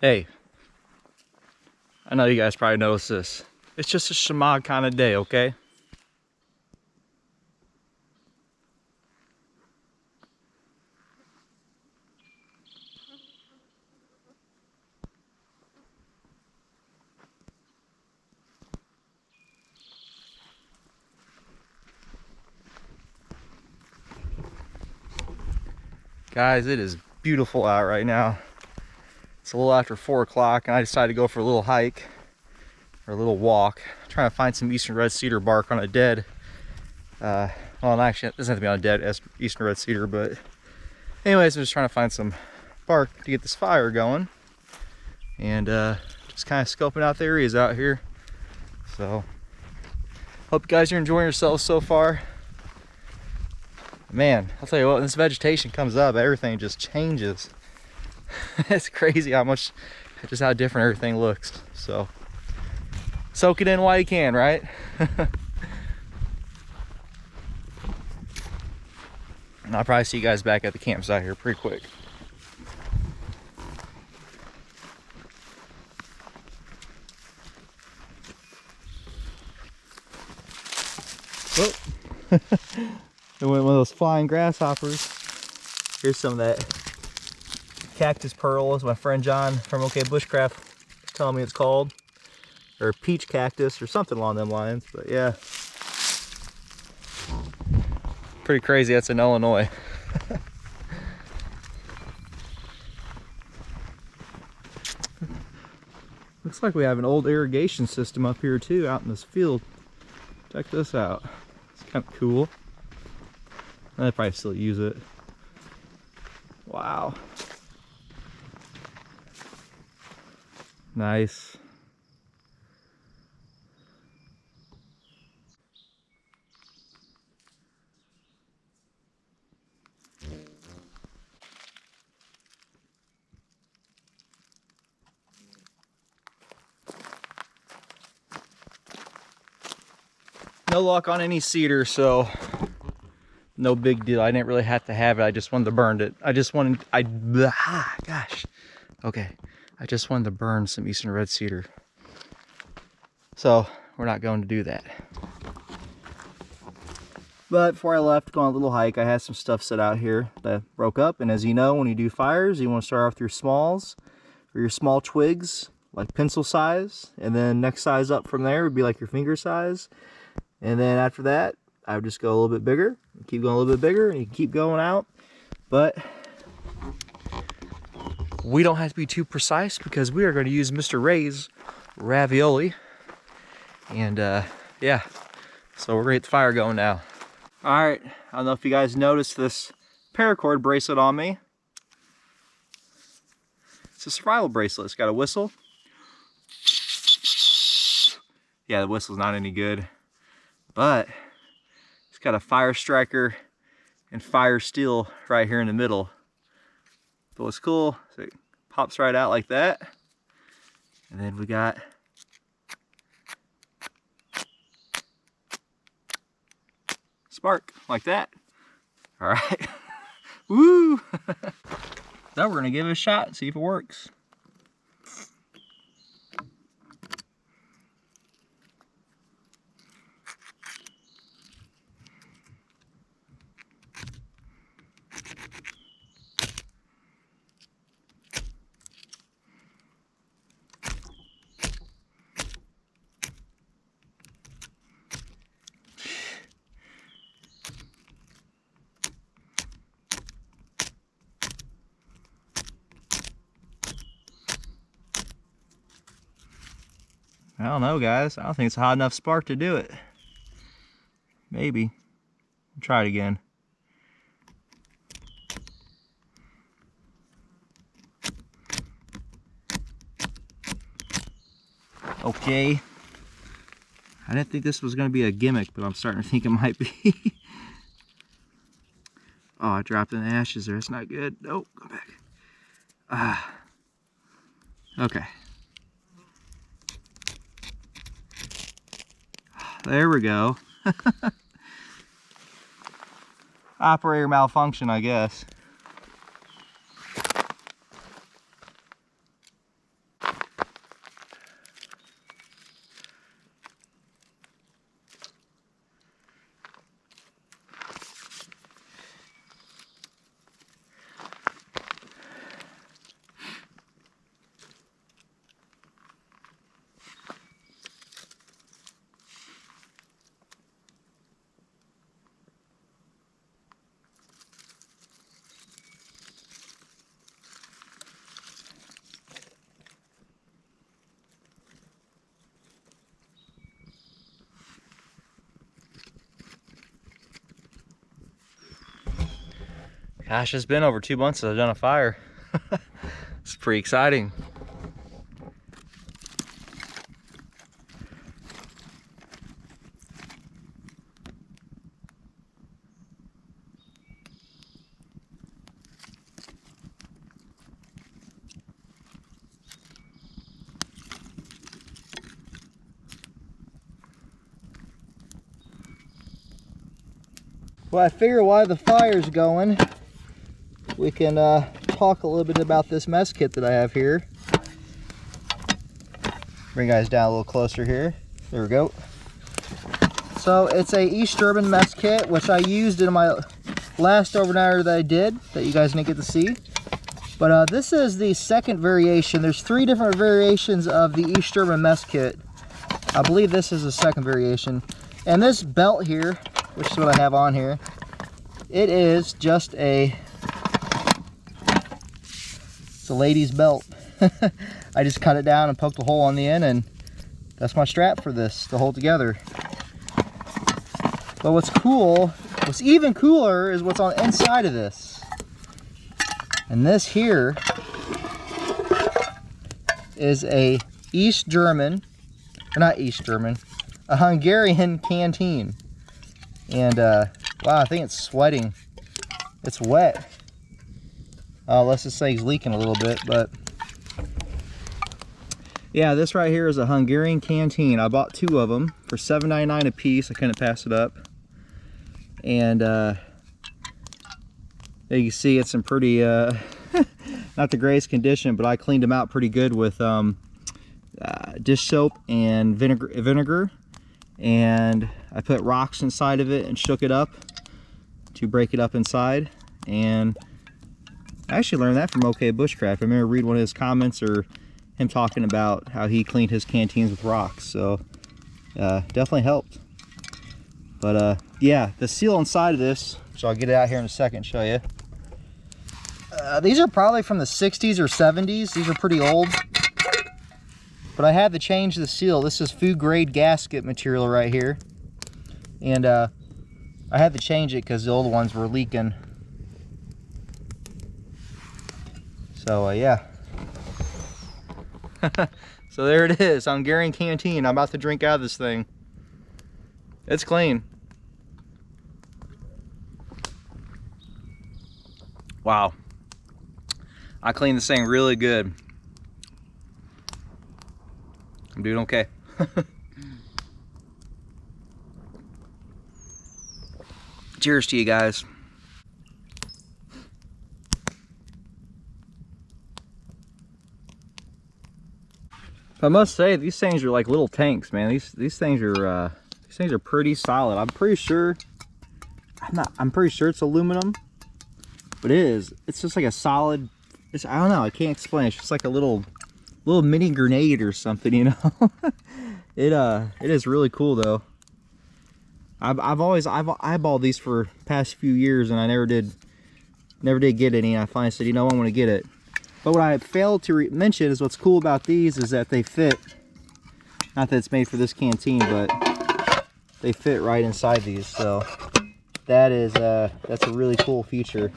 Hey, I know you guys probably noticed this. It's just a shamag kind of day, okay? Guys, it is beautiful out right now. It's a little after 4 o'clock and I decided to go for a little hike or a little walk. I'm trying to find some eastern red cedar bark on a dead, well, actually it doesn't have to be on a dead eastern red cedar, but anyways, I'm just trying to find some bark to get this fire going and just kind of scoping out the areas out here. So hope you guys are enjoying yourselves so far. Man, I'll tell you what, when this vegetation comes up, everything just changes. It's crazy just how different everything looks. So soak it in while you can, right? And I'll probably see you guys back at the campsite here pretty quick. Oh. It went one of those flying grasshoppers. Here's some of that cactus pearl, as my friend John from OK Bushcraft is telling me it's called, or peach cactus or something along them lines. But yeah, pretty crazy. That's in Illinois. Looks like we have an old irrigation system up here too, out in this field. Check this out. It's kind of cool. They probably still use it. Wow. Nice. No luck on any cedar, so no big deal. I didn't really have to have it. I just wanted to burn it. I just wanted to burn some eastern red cedar. So we're not going to do that. But before I left, going on a little hike, I had some stuff set out here that broke up. And as you know, when you do fires, you want to start off with your smalls or your small twigs, like pencil size. And then next size up from there would be like your finger size. And then after that, I would just go a little bit bigger, keep going a little bit bigger, and you can keep going out. But we don't have to be too precise because we are going to use Mr. Ray's ravioli. And yeah, so we're going to get the fire going now. All right, I don't know if you guys noticed this paracord bracelet on me. It's a survival bracelet. It's got a whistle. Yeah, the whistle's not any good, but it's got a fire striker and fire steel right here in the middle. So what's cool, so it pops right out like that. And then we got spark like that. All right. Woo! So we're gonna give it a shot and see if it works. I don't know, guys. I don't think it's a hot enough spark to do it. Maybe. We'll try it again. Okay. I didn't think this was going to be a gimmick, but I'm starting to think it might be. Oh, I dropped in the ashes there. It's not good. Nope, go back. Okay. There we go. Operator malfunction, I guess. Gosh, it's been over 2 months since I've done a fire. It's pretty exciting. Well, I figure while the fire's going, we can talk a little bit about this mess kit that I have here. Bring you guys down a little closer here. There we go. So it's a East German mess kit, which I used in my last overnighter that I did, that you guys didn't get to see. But this is the second variation. There's 3 different variations of the East German mess kit. I believe this is the second variation. And this belt here, which is what I have on here, it is just it's a lady's belt. I just cut it down and poked a hole on the end, and that's my strap for this to hold together. But what's even cooler is what's on the inside of this. And this here is a a Hungarian Canteen. And wow, I think it's sweating. It's wet. Unless this thing's leaking a little bit, but yeah, this right here is a Hungarian Canteen. I bought 2 of them for $7.99 a piece. I couldn't pass it up. And there you can see it's in pretty not the greatest condition, but I cleaned them out pretty good with dish soap and vinegar, and I put rocks inside of it and shook it up to break it up inside. And I actually learned that from OK Bushcraft. I remember reading one of his comments or him talking about how he cleaned his canteens with rocks, so definitely helped. But yeah, the seal inside of this, so I'll get it out here in a second and show you. These are probably from the 60s or 70s. These are pretty old. But I had to change the seal. This is food grade gasket material right here. And I had to change it because the old ones were leaking. So yeah. So there it is, Hungarian Canteen. I'm about to drink out of this thing. It's clean. Wow. I cleaned this thing really good. I'm doing okay. Cheers to you guys. I must say, these things are like little tanks, man. These things are pretty solid. I'm pretty sure it's aluminum, but it is. It's just like a solid. I don't know. I can't explain. It's just like a little mini grenade or something, you know. It is really cool though. I've eyeballed these for past few years, and I never did get any. I finally said, you know, I want to get it. But what I failed to mention is what's cool about these is that they fit. Not that it's made for this canteen, but they fit right inside these. So that's a really cool feature.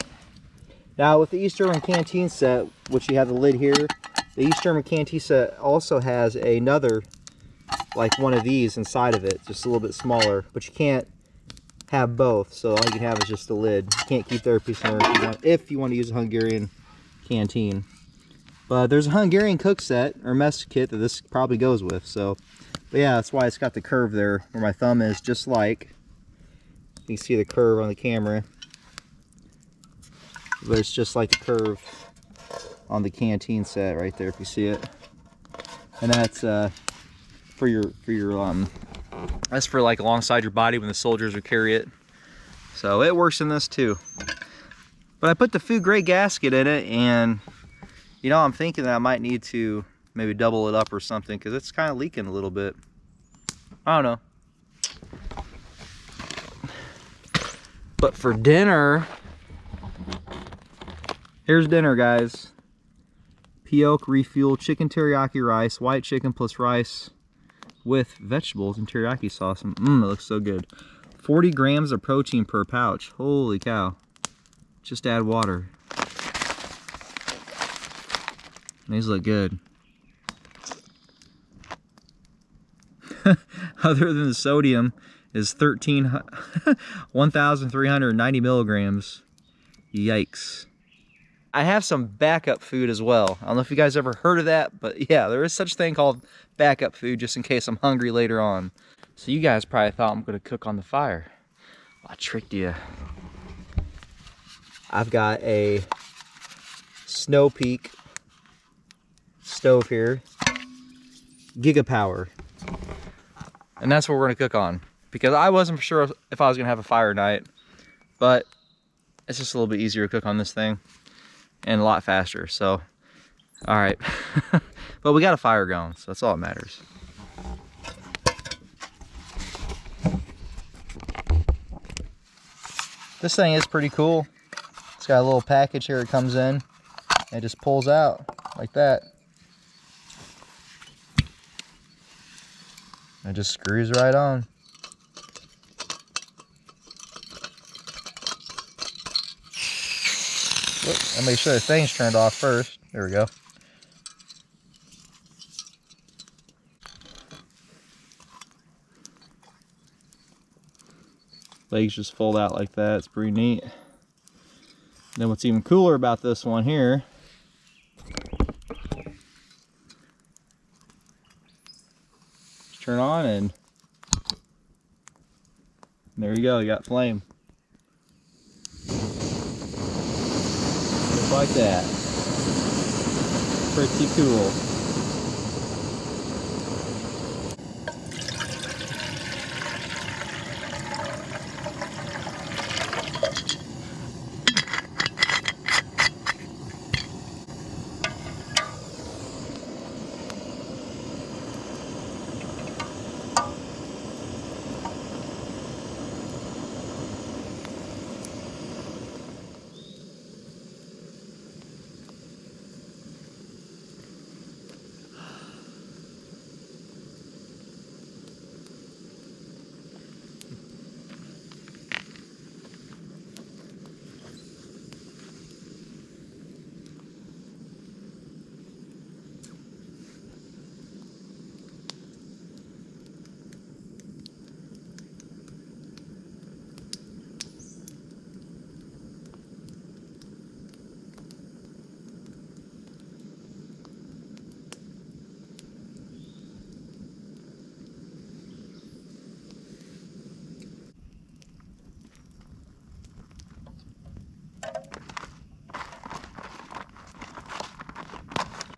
Now with the East German Canteen set, which you have the lid here, the East German Canteen set also has another, like one of these inside of it, just a little bit smaller, but you can't have both, so all you can have is just the lid. You can't keep their piece in there if you want to use a Hungarian Canteen. But there's a Hungarian cook set or mess kit that this probably goes with. So, but yeah, that's why it's got the curve there where my thumb is, just like you can see the curve on the camera. But it's just like the curve on the canteen set right there, if you see it. And that's for your that's for like alongside your body when the soldiers would carry it. So it works in this too. But I put the food grade gasket in it, and you know, I'm thinking that I might need to maybe double it up or something, because it's kind of leaking a little bit. I don't know. But for dinner, here's dinner, guys. Pioke refuel chicken teriyaki rice, white chicken plus rice with vegetables and teriyaki sauce. It looks so good. 40 grams of protein per pouch. Holy cow. Just add water. These look good. Other than the sodium is 1,390 milligrams. Yikes. I have some backup food as well. I don't know if you guys ever heard of that, but yeah, there is such a thing called backup food just in case I'm hungry later on. So you guys probably thought I'm gonna cook on the fire. Well, I tricked you. I've got a Snow Peak stove here, Gigapower. And that's what we're gonna cook on. Because I wasn't sure if I was gonna have a fire night, but it's just a little bit easier to cook on this thing and a lot faster, so. All right, but we got a fire going, so that's all that matters. This thing is pretty cool. It's got a little package here it comes in. It just pulls out like that. It just screws right on. Whoops, I'll make sure the thing's turned off first. There we go. Legs just fold out like that. It's pretty neat. Then what's even cooler about this one here, just turn on and there you go, you got flame. Just like that. Pretty cool.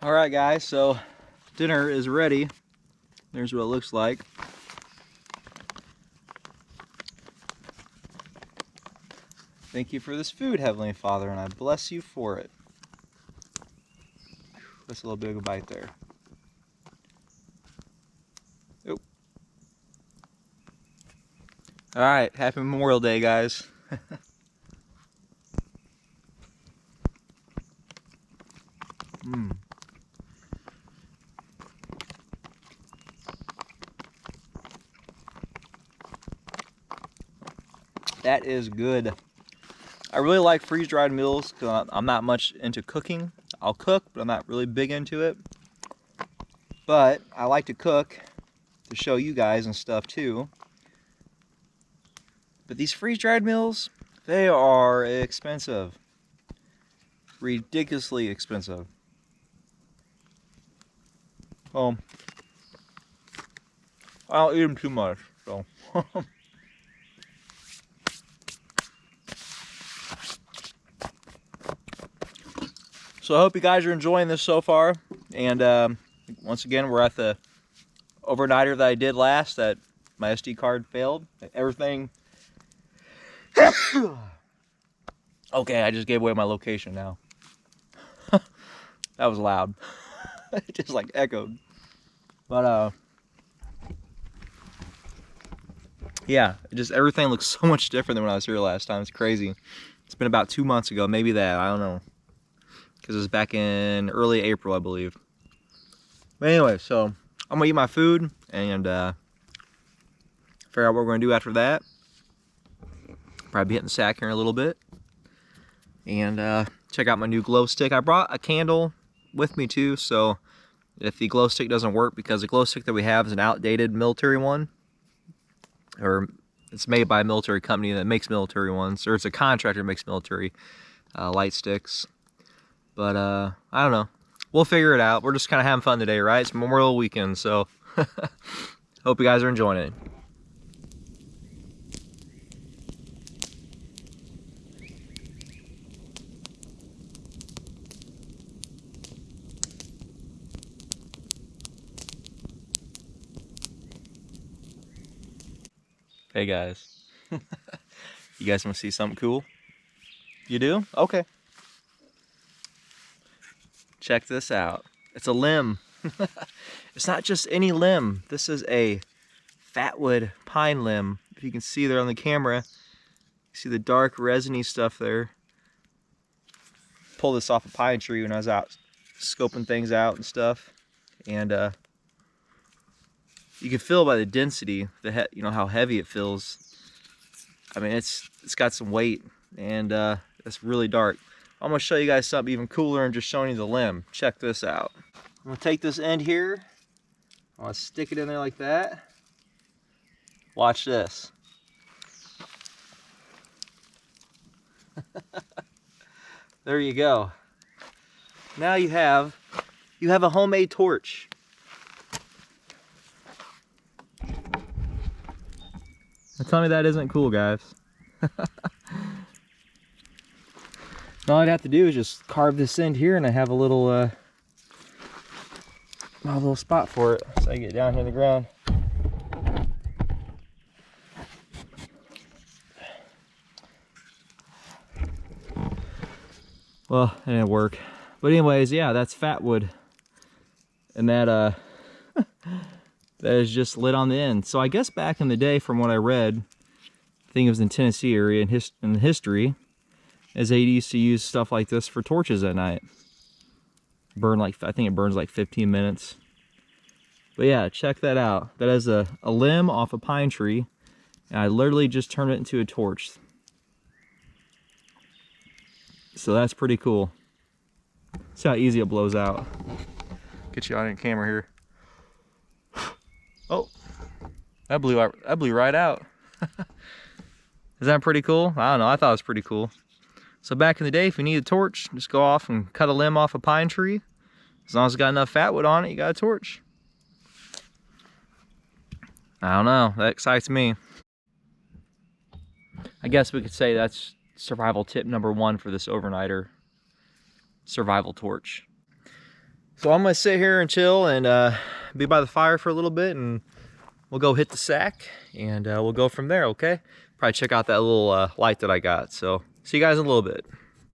All right, guys, so dinner is ready. There's what it looks like. Thank you for this food, Heavenly Father, and I bless you for it. That's a little bit of a bite there. Oop. All right, happy Memorial Day, guys. That is good. I really like freeze-dried meals because I'm not much into cooking. I'll cook, but I'm not really big into it. But I like to cook to show you guys and stuff too. But these freeze-dried meals, they are expensive. Ridiculously expensive. I don't eat them too much, so. So I hope you guys are enjoying this so far. And once again, we're at the overnighter that I did last, that my SD card failed. Everything. Okay, I just gave away my location now. That was loud. It just like echoed. But yeah, just everything looks so much different than when I was here last time. It's crazy. It's been about 2 months ago, maybe that, I don't know. Because it was back in early April, I believe. But anyway, so I'm gonna eat my food and figure out what we're gonna do after that. Probably be hitting the sack here in a little bit. and check out my new glow stick. I brought a candle with me too, so if the glow stick doesn't work, because the glow stick that we have is an outdated military one, or it's made by a military company that makes military ones, or it's a contractor that makes military light sticks. But I don't know. We'll figure it out. We're just kind of having fun today, right? It's Memorial Weekend, so hope you guys are enjoying it. Hey guys, you guys want to see something cool? You do? Okay. Check this out. It's a limb. It's not just any limb. This is a fatwood pine limb. If you can see there on the camera, you see the dark resiny stuff there. Pulled this off a pine tree when I was out scoping things out and stuff, and you can feel by the density, you know how heavy it feels. I mean, it's got some weight, and it's really dark. I'm gonna show you guys something even cooler and just showing you the limb. Check this out. I'm gonna take this end here. I'm gonna stick it in there like that. Watch this. There you go. Now you have a homemade torch. Now tell me that isn't cool, guys. All I'd have to do is just carve this end here, and I have a little spot for it. So I get down here in the ground. Well, it didn't work. But anyways, yeah, that's fatwood. And that that is just lit on the end. So I guess back in the day, from what I read, I think it was in Tennessee area in history, as they used to use stuff like this for torches at night. I think it burns like 15 minutes. But yeah, check that out. That is a limb off a pine tree, and I literally just turned it into a torch. So that's pretty cool. See how easy it blows out. Get you on camera here. Oh, that blew right out. Is that pretty cool? I don't know, I thought it was pretty cool. So back in the day, if you need a torch, just go off and cut a limb off a pine tree. As long as it's got enough fatwood on it, you got a torch. I don't know, that excites me. I guess we could say that's survival tip number 1 for this overnighter. Survival torch. So I'm gonna sit here and chill and be by the fire for a little bit, and we'll go hit the sack, and we'll go from there, okay? Probably check out that little light that I got. So see you guys in a little bit.